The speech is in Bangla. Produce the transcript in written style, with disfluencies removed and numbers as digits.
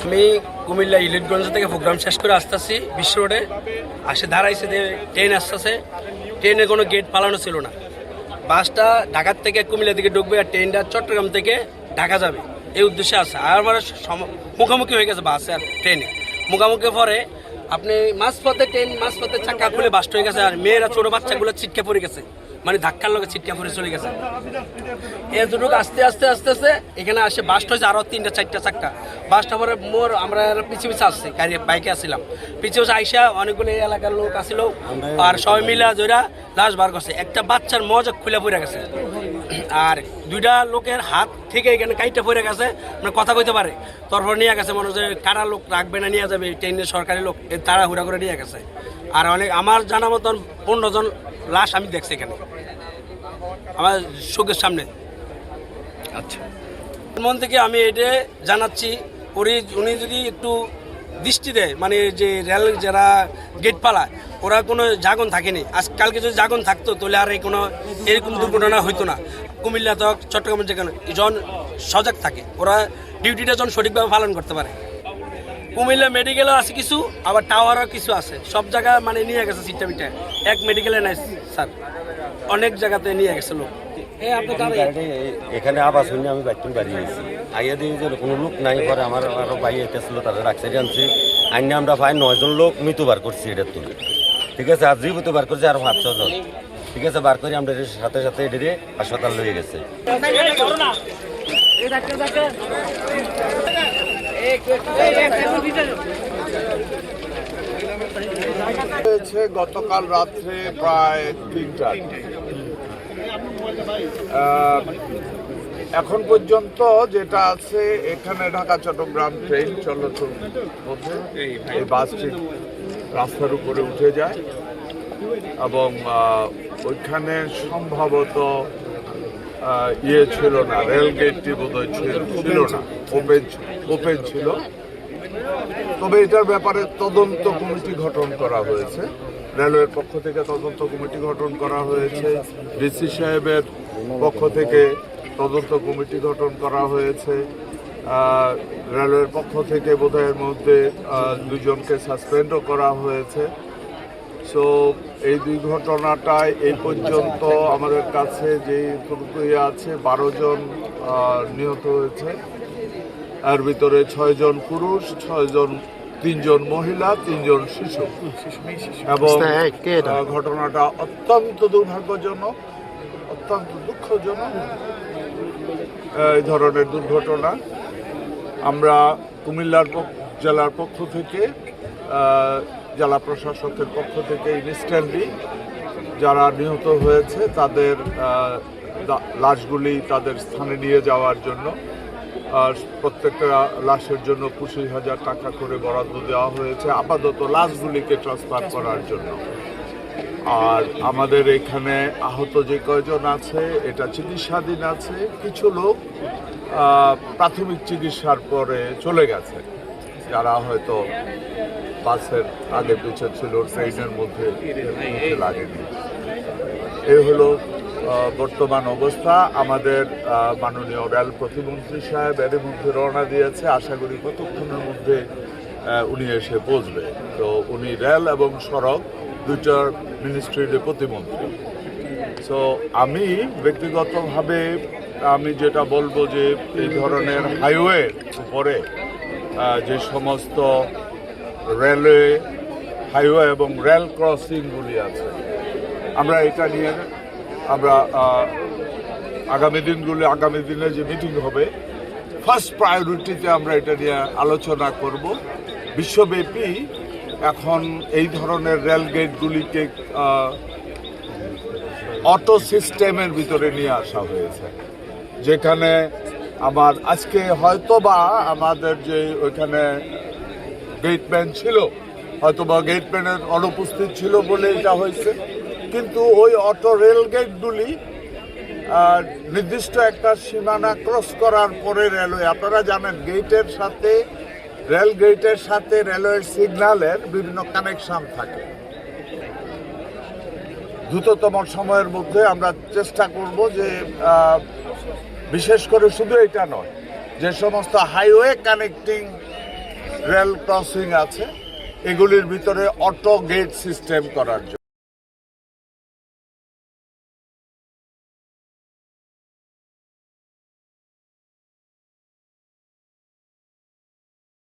আমি কুমিল্লা ইলিটগঞ্জ থেকে প্রোগ্রাম শেষ করে আসতেছি বিশ্ব রোডে আসে দাঁড়াইছে ট্রেন আসতেছে। ট্রেনে কোনো গেট পালানো ছিল না। বাসটা ঢাকার থেকে কুমিল্লা থেকে ঢুকবে আর ট্রেনটা চট্টগ্রাম থেকে ঢাকা যাবে, এই উদ্দেশ্যে আসে। আর আমার মুখোমুখি হয়ে গেছে বাস আর ট্রেনে। মুখোমুখি পরে আপনি মাঝপথে চাকা খুলে বাস্ট হয়ে গেছে আর মেয়েরা ছোটো বাচ্চাগুলো ছিটকে পড়ে গেছে, মানে ধাক্কার লোকে ছিটকে পড়ে চলে গেছে। এতটুকু আস্তে আস্তে এখানে আসে বাস্ট হয়েছে আরও 3-4টা চাক্কা। বাসটা পরে আমরা পিছিয়ে আসছি, গাড়ি বাইকে আসছিলাম, পিছিয়ে আইসা অনেকগুলো এই এলাকার লোক আসছিল আর সবাই মিলা জোরা লাশ বার করছে। একটা বাচ্চার মজা খুলে পড়ে গেছে আর 2টা লোকের হাত থেকে এখানে কাইটা পড়ে গেছে, মানে কথা কইতে পারে। তারপর নিয়ে গেছে, মনে হচ্ছে কারা লোক রাখবে না, নিয়ে যাবে ট্রেনের সরকারি লোক, তারা হুড়া করে নিয়ে গেছে। আর আমার জানা মতন 15 জন লাশ আমি দেখছি এখানে আমার চোখের সামনে। আচ্ছা, মন থেকে আমি এটা জানাচ্ছি, উনি যদি একটু দৃষ্টি দেয়, মানে যে রেল যারা গেট পালায় ওরা কোনো জাগন থাকেনি। আজকালকে যদি জাগন থাকতো তাহলে আর এরকম দুর্ঘটনা হইতো না। কুমিল্লা তো চট্টগ্রামের যেখানে জন সজাগ থাকে, ওরা ডিউটিটা যখন সঠিকভাবে পালন করতে পারে। কুমিল্লা মেডিকেলও আছে কিছু, আবার টাওয়ারও কিছু আছে, সব জায়গা মানে নিয়ে গেছে সিটটা বিটা। এক মেডিকেলে নাই স্যার, অনেক জায়গাতে নিয়ে গেছে লোক। এখানে আবার শুনে আমি বাইকটুন বাড়ি গেছি, আইয়া দিয়ে যে কোনো লোক নাই। পরে আমার আরো ভাই এসেছিল, তাদের রাখসাইডে আনছি, আইনে আমরা প্রায় 9 জন লোক মৃত্যু বার করছি এটার তুলে। ঠিক আছে, আর জীবিত বার করছি আরো 5-6 জন। ঠিক আছে, বার করে আমরা সাথে সাথে এটারে হাসপাতাল লয়ে গেছে। গতকাল রাত্রে প্রায় 3টা। এখন পর্যন্ত যেটা আছে, এখানে ঢাকা চট্টগ্রাম ট্রেন চলাচল মধ্যে এই বাসটি রাস্তার উপরে উঠে যায় এবং ওইখানে সম্ভবত ছিল না, রেল গেটটি বোধহয় ছিল না, ওপেন ছিল। তবে এটার ব্যাপারে তদন্ত কমিটি গঠন করা হয়েছে, রেলওয়ের পক্ষ থেকে তদন্ত কমিটি গঠন করা হয়েছে, ডিসি সাহেবের পক্ষ থেকে তদন্ত কমিটি গঠন করা হয়েছে, রেলওয়ের পক্ষ থেকে বোধহয় মধ্যে 2 জনকে সাসপেন্ডও করা হয়েছে। সো এই দুর্ঘটনাটায় এই পর্যন্ত আমাদের কাছে যে আছে 12 জন নিহত হয়েছে। এর ভিতরে 6 জন পুরুষ, 3 জন মহিলা, 3 জন শিশু। এবং ঘটনাটা অত্যন্ত দুর্ভাগ্যজনক, অত্যন্ত দুঃখজনক। এই ধরনের দুর্ঘটনা আমরা কুমিল্লার জেলার পক্ষ থেকে, জেলা প্রশাসকের পক্ষ থেকে ইনস্ট্যান্টলি যারা নিহত হয়েছে তাদের লাশগুলি তাদের স্থানে নিয়ে যাওয়ার জন্য প্রত্যেকটা লাশের জন্য 25,000 টাকা করে বরাদ্দ দেওয়া হয়েছে, আপাতত লাশগুলিকে ট্রান্সফার করার জন্য। আর আমাদের এখানে আহত যে কয়জন আছে এটা চিকিৎসাধীন আছে। কিছু লোক প্রাথমিক চিকিৎসার পরে চলে গেছে, যারা হয়তো বাসের আগে পিছু ছিল, ট্রেনের মধ্যে লাগেনি। এই হলো বর্তমান অবস্থা। আমাদের মাননীয় রেল প্রতিমন্ত্রী সাহেব এর মধ্যে রওনা দিয়েছে, আশা করি কতক্ষণের মধ্যে উনি এসে পৌঁছবে। তো উনি রেল এবং সড়ক 2টার মিনিস্ট্রির প্রতিমন্ত্রী। সো আমি ব্যক্তিগতভাবে আমি যেটা বলবো যে এই ধরনের হাইওয়ে উপরে যে সমস্ত রেলওয়ে হাইওয়ে এবং রেল ক্রসিংগুলি আছে, আমরা এটা নিয়ে আমরা আগামী দিনে যে মিটিং হবে, ফার্স্ট প্রায়োরিটিতে আমরা এটা নিয়ে আলোচনা করব। বিশ্বব্যাপী এখন এই ধরনের রেল গেটগুলিকে অটো সিস্টেমের ভিতরে নিয়ে আসা হয়েছে, যেখানে আজকে হয়তোবা আমাদের যে ওইখানে গেটম্যান ছিল, হয়তোবা গেটম্যানের অনুপস্থিত ছিল বলে এটা হয়েছে। কিন্তু ওই অটো রেল গেটগুলি নির্দিষ্ট একটা সীমানা ক্রস করার পরে রেলওয়ে, আপনারা জানেন গেটের সাথে রেল গেটের সাথে রেলওয়ের সিগন্যালের বিভিন্ন কানেকশন থাকে। দ্রুততম সময়ের মধ্যে আমরা চেষ্টা করব যে বিশেষ করে শুধু এটা নয়, যে সমস্ত হাইওয়ে কানেক্টিং রেল ক্রসিং আছে এগুলির ভিতরে অটো গেট সিস্টেম করার জন্য।